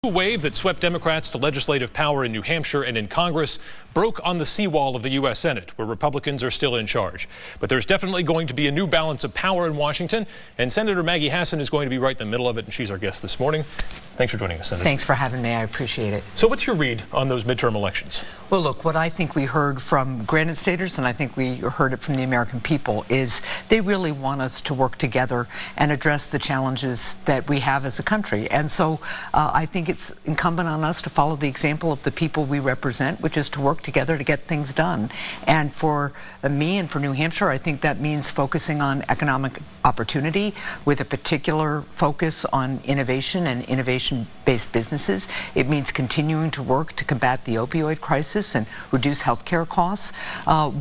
A wave that swept Democrats to legislative power in New Hampshire and in Congress broke on the seawall of the U.S. Senate, where Republicans are still in charge. But there's definitely going to be a new balance of power in Washington, and Senator Maggie Hassan is going to be right in the middle of it, and she's our guest this morning. Thanks for joining us, Senator. Thanks for having me. I appreciate it. So what's your read on those midterm elections? Well, look, what I think we heard from Granite Staters, and I think we heard it from the American people, is they really want us to work together and address the challenges that we have as a country. And so I think it's incumbent on us to follow the example of the people we represent, which is to work together to get things done. And for me and for New Hampshire, I think that means focusing on economic opportunity with a particular focus on innovation and innovation-based businesses. It means continuing to work to combat the opioid crisis and reduce healthcare costs.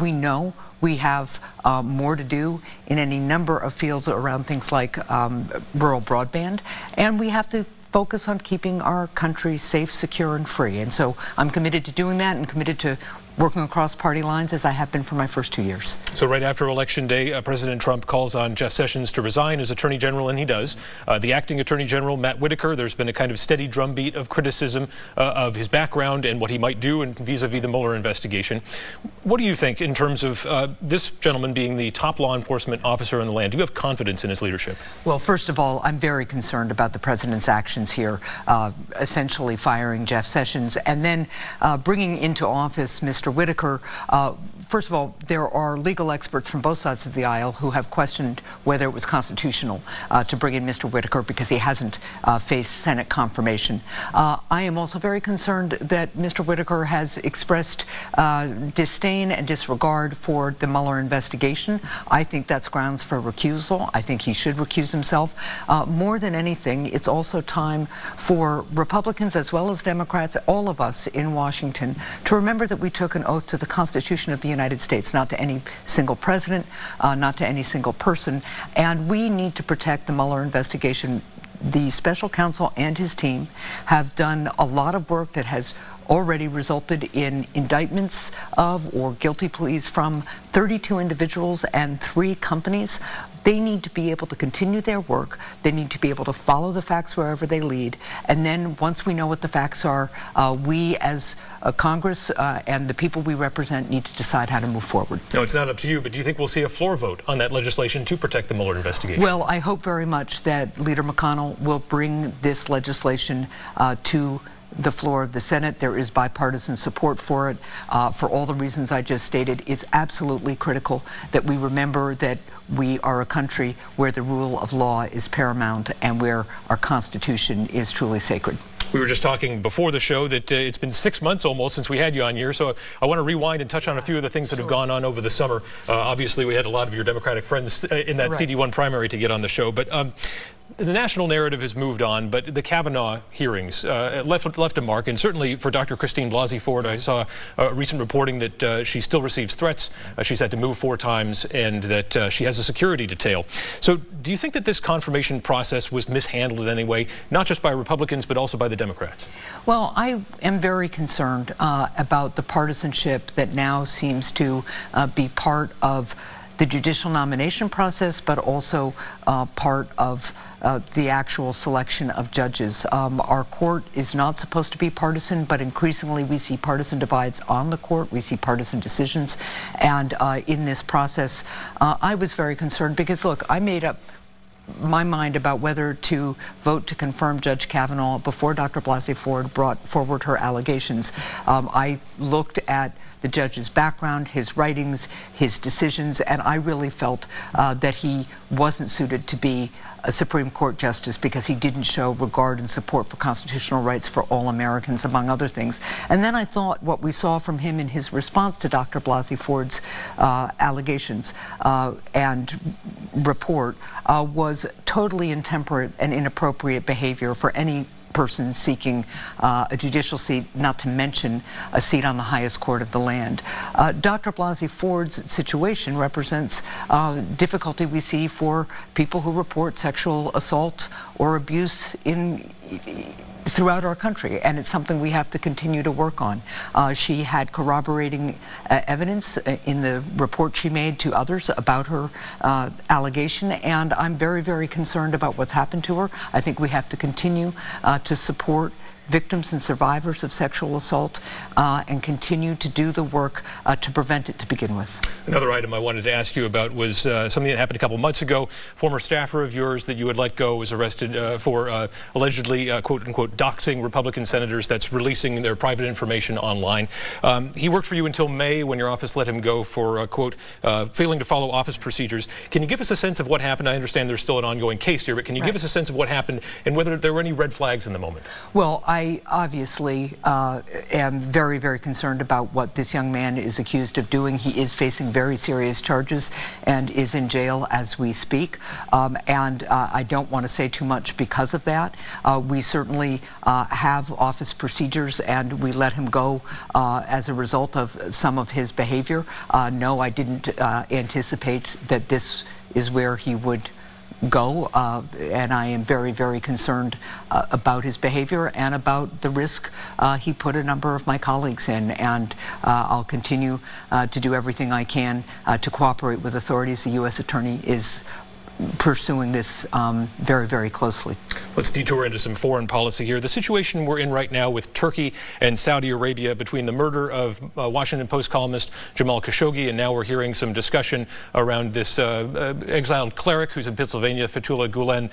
We know we have more to do in any number of fields around things like rural broadband, and we have to focus on keeping our country safe, secure, and free. And so I'm committed to doing that and committed to working across party lines as I have been for my first 2 years. So right after Election Day, President Trump calls on Jeff Sessions to resign as Attorney General, and he does. The acting Attorney General, Matt Whitaker, there's been a kind of steady drumbeat of criticism of his background and what he might do vis-a-vis the Mueller investigation. What do you think in terms of this gentleman being the top law enforcement officer in the land? Do you have confidence in his leadership? Well, first of all, I'm very concerned about the president's actions here, essentially firing Jeff Sessions and then bringing into office Mr. Whitaker. First of all, there are legal experts from both sides of the aisle who have questioned whether it was constitutional to bring in Mr. Whitaker because he hasn't faced Senate confirmation. I am also very concerned that Mr. Whitaker has expressed disdain and disregard for the Mueller investigation. I think that's grounds for recusal. I think he should recuse himself. More than anything, it's also time for Republicans as well as Democrats, all of us in Washington, to remember that we took an oath to the Constitution of the United States, not to any single president, not to any single person, and we need to protect the Mueller investigation. The special counsel and his team have done a lot of work that has already resulted in indictments of or guilty pleas from 32 individuals and 3 companies. They need to be able to continue their work. They need to be able to follow the facts wherever they lead. And then once we know what the facts are, we as Congress and the people we represent need to decide how to move forward. No, it's not up to you, but do you think we'll see a floor vote on that legislation to protect the Mueller investigation? Well, I hope very much that Leader McConnell will bring this legislation to the floor of the Senate. There is bipartisan support for it. For all the reasons I just stated, it's absolutely critical that we remember that we are a country where the rule of law is paramount and where our Constitution is truly sacred. We were just talking before the show that it's been 6 months almost since we had you on here, so I want to rewind and touch on a few of the things that have gone on over the summer. Obviously, we had a lot of your Democratic friends in that CD1 primary to get on the show, but the national narrative has moved on, but the Kavanaugh hearings left a mark, and certainly for Dr. Christine Blasey Ford, I saw recent reporting that she still receives threats. She's had to move 4 times, and that she has a security detail. So do you think that this confirmation process was mishandled in any way, not just by Republicans, but also by the Democrats? Well, I am very concerned about the partisanship that now seems to be part of the judicial nomination process, but also part of the actual selection of judges. Our court is not supposed to be partisan, but increasingly we see partisan divides on the court. We see partisan decisions. And in this process, I was very concerned because, look, I made up my mind about whether to vote to confirm Judge Kavanaugh before Dr. Blasey Ford brought forward her allegations. I looked at the judge's background, his writings, his decisions, and I really felt that he wasn't suited to be a Supreme Court justice because he didn't show regard and support for constitutional rights for all Americans, among other things. And then I thought what we saw from him in his response to Dr. Blasey Ford's allegations and report was totally intemperate and inappropriate behavior for any person seeking a judicial seat, not to mention a seat on the highest court of the land. Dr. Blasey Ford's situation represents difficulty we see for people who report sexual assault or abuse throughout our country, and it's something we have to continue to work on. She had corroborating evidence in the report she made to others about her allegation, and I'm very, very concerned about what's happened to her. I think we have to continue to support victims and survivors of sexual assault and continue to do the work to prevent it to begin with. Another item I wanted to ask you about was something that happened a couple months ago. Former staffer of yours that you had let go was arrested for allegedly, quote unquote, doxing Republican senators. That's releasing their private information online. He worked for you until May when your office let him go for, quote, failing to follow office procedures. Can you give us a sense of what happened? I understand there's still an ongoing case here, but can you give us a sense of what happened and whether there were any red flags in the moment? Well, I obviously am very, very concerned about what this young man is accused of doing. He is facing very serious charges and is in jail as we speak. And I don't want to say too much because of that. We certainly have office procedures, and we let him go as a result of some of his behavior. No, I didn't anticipate that this is where he would go, and I am very, very concerned about his behavior and about the risk he put a number of my colleagues in, and I'll continue to do everything I can to cooperate with authorities. The U.S. Attorney is pursuing this very, very closely. Let's detour into some foreign policy here. The situation we're in right now with Turkey and Saudi Arabia between the murder of Washington Post columnist Jamal Khashoggi, and now we're hearing some discussion around this exiled cleric who's in Pennsylvania, Fethullah Gulen,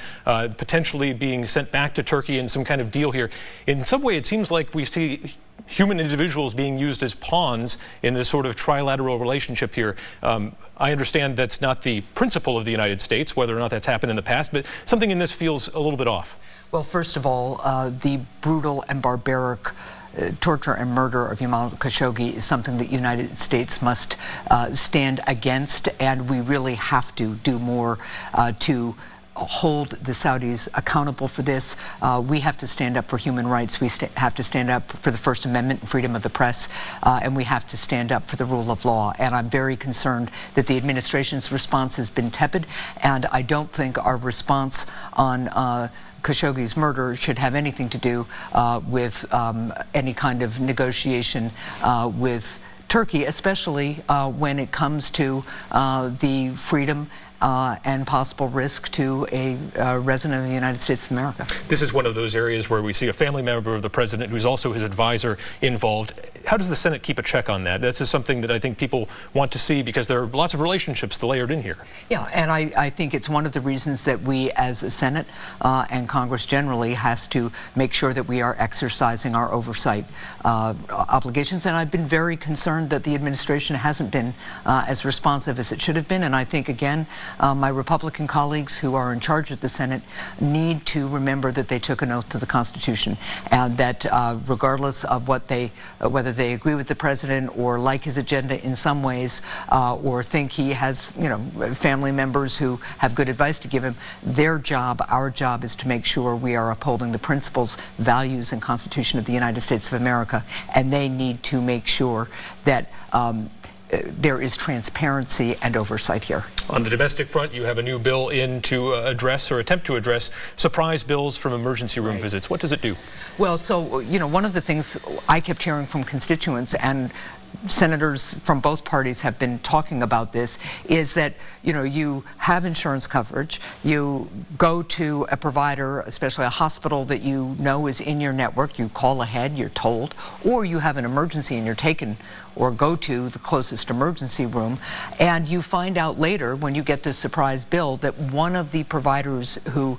potentially being sent back to Turkey in some kind of deal here. In some way, it seems like we see human individuals being used as pawns in this sort of trilateral relationship here. I understand that's not the principle of the United States, whether or not that's happened in the past, but something in this feels a little bit off. Well, first of all, the brutal and barbaric torture and murder of Jamal Khashoggi is something that the United States must stand against, and we really have to do more to hold the Saudis accountable for this. We have to stand up for human rights. We have to stand up for the First Amendment and freedom of the press, and we have to stand up for the rule of law. And I'm very concerned that the administration's response has been tepid, and I don't think our response on Khashoggi's murder should have anything to do with any kind of negotiation with Turkey, especially when it comes to the freedom and possible risk to a resident of the United States of America. This is one of those areas where we see a family member of the president who's also his advisor involved. How does the Senate keep a check on that? This is something that I think people want to see because there are lots of relationships layered in here. Yeah, and I think it's one of the reasons that we as a Senate and Congress generally has to make sure that we are exercising our oversight obligations. And I've been very concerned that the administration hasn't been as responsive as it should have been. And I think, again, my Republican colleagues who are in charge of the Senate need to remember that they took an oath to the Constitution, and that regardless of what whether they agree with the president or like his agenda in some ways, or think he has, family members who have good advice to give him, their job, our job, is to make sure we are upholding the principles, values, and Constitution of the United States of America, and they need to make sure that there is transparency and oversight here. On the domestic front, you have a new bill in to address or attempt to address surprise bills from emergency room visits. What does it do? Well, so, one of the things I kept hearing from constituents, and senators from both parties have been talking about this, is that, you have insurance coverage, you go to a provider, especially a hospital that you know is in your network, you call ahead, you're told, or you have an emergency and you're taken or go to the closest emergency room, and you find out later when you get this surprise bill that one of the providers who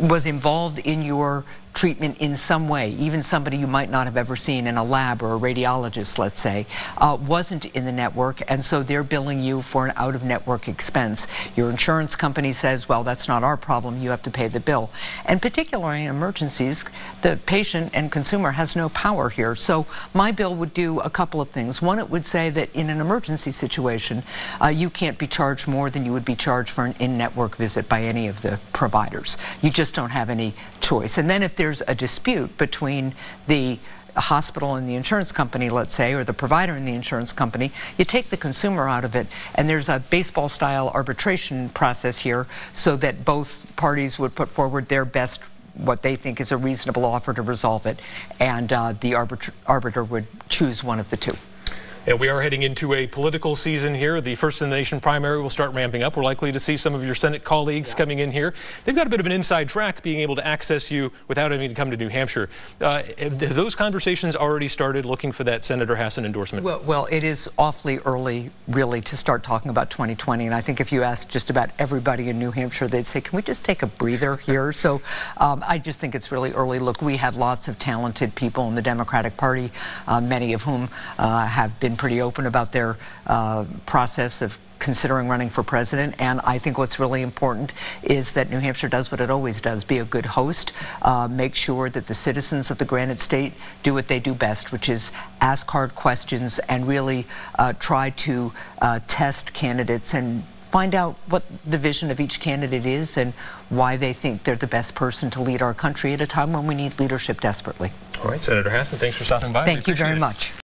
was involved in your treatment in some way, even somebody you might not have ever seen in a lab or a radiologist, let's say, wasn't in the network, and so they're billing you for an out-of-network expense. Your insurance company says, well, that's not our problem, you have to pay the bill. And particularly in emergencies, the patient and consumer has no power here. So my bill would do a couple of things. One, it would say that in an emergency situation, you can't be charged more than you would be charged for an in-network visit by any of the providers. You just don't have any choice. And then if there's a dispute between the hospital and the insurance company, let's say, or the provider and the insurance company, you take the consumer out of it, and there's a baseball-style arbitration process here so that both parties would put forward their best, what they think is a reasonable offer to resolve it, and the arbiter would choose one of the two. And we are heading into a political season here. The First in the Nation primary will start ramping up. We're likely to see some of your Senate colleagues coming in here. They've got a bit of an inside track being able to access you without having to come to New Hampshire. Have those conversations already started looking for that Senator Hassan endorsement? Well, it is awfully early, really, to start talking about 2020. And I think if you ask just about everybody in New Hampshire, they'd say, can we just take a breather here? So I just think it's really early. Look, we have lots of talented people in the Democratic Party, many of whom have been pretty open about their process of considering running for president. And I think what's really important is that New Hampshire does what it always does, be a good host, make sure that the citizens of the Granite State do what they do best, which is ask hard questions and really try to test candidates and find out what the vision of each candidate is and why they think they're the best person to lead our country at a time when we need leadership desperately. All right, Senator Hassan, thanks for stopping by. Thank you very much.